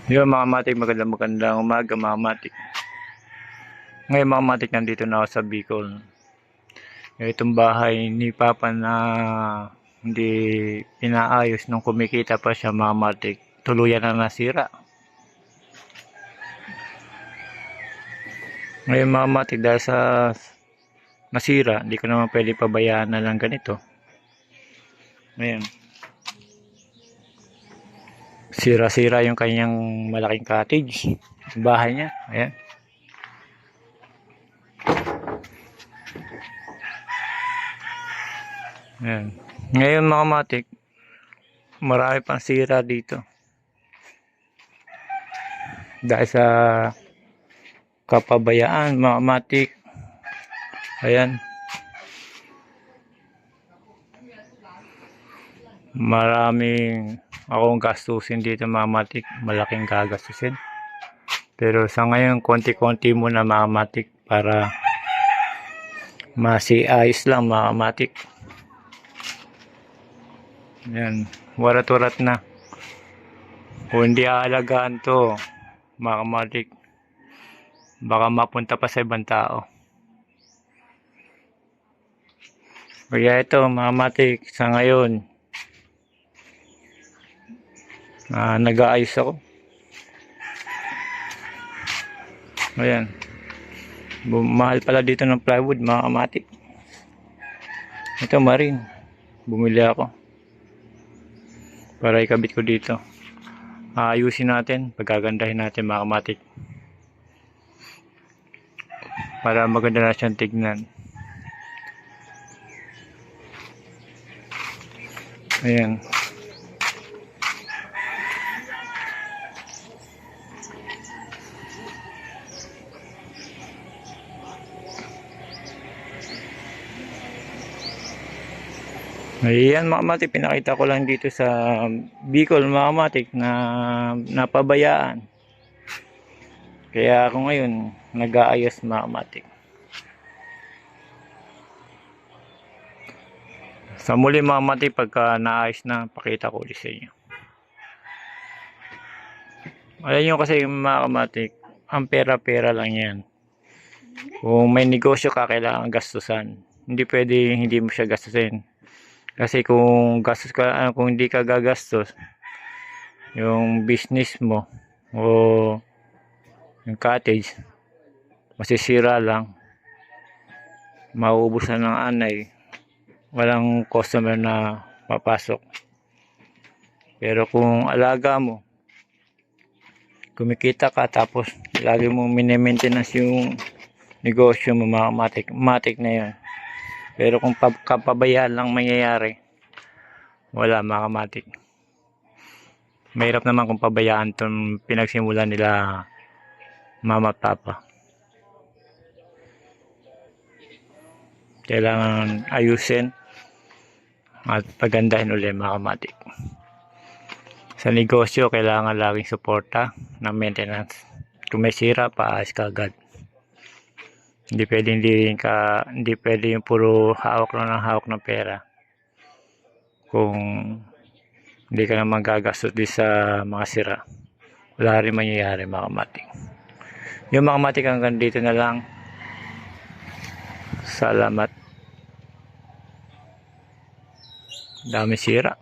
Yun mga matik, magandang umaga mga matik. Ngayon mga matik, nandito na ako sa Bicol. Itong bahay ni Papa na hindi pinaayos nung kumikita pa siya mga matik, tuluyan na nasira. Ngayon mga matik, dahil sa nasira, hindi ko naman pwede pabayaan na lang ganito. Ngayon, sira-sira yung kanyang malaking cottage, bahay niya. Ayan. Ayan. Ngayon mga matik, marami pang sira dito. Dahil sa kapabayaan mga matik. Ayan. Maraming akong gastusin dito mga matik. Malaking gagastusin. Pero sa ngayon, konti-konti muna mga matik para masiayos lang mga matik. Ayan. Warat-warat na. Kung hindi aalagaan to mga matik, baka mapunta pa sa ibang tao. Kaya ito mga matik, sa ngayon nag-aayos ako. Ayan. Mahal pala dito ng plywood mga matik. Ito marin, bumili ako para ikabit ko dito. Ayusin natin, pagagandahin natin mga matik para maganda na siyang tignan. Ayan. Ayan mga matik, pinakita ko lang dito sa Bicol mga matik na napabayaan. Kaya ako ngayon nag-aayos mga matik. Sa muli mga matik, pagka naayos na, pakita ko ulit sa inyo. Alam nyo kasi mga matik, ang pera-pera lang yan. Kung may negosyo ka, kailangan gastusan. Hindi pwede hindi mo siya gastusin. Kasi kung gastos ka, kung hindi ka gagastos, yung business mo o yung cottage, masisira lang. Mauubusan ng anay. Walang customer na papasok. Pero kung alaga mo, kumikita ka, tapos lagi mong mini-maintenance yung negosyo mo mga matik, matik na yun. Pero kung kapabayaan lang mangyayari, wala mga matik. Mahirap naman kung pabayaan itong pinagsimulan nila mama at papa. Kailangan ayusin at pagandahin ulit mga matik. Sa negosyo, kailangan laging suporta ng maintenance. Kung may sira, paayos ka agad. Hindi pwede yung puro hawak lang ng hawak ng pera. Kung hindi ka naman gagastos din sa mga sira, wala rin mangyayari mga matik. Yung mga matik, hanggang dito na lang. Salamat. Dami sira.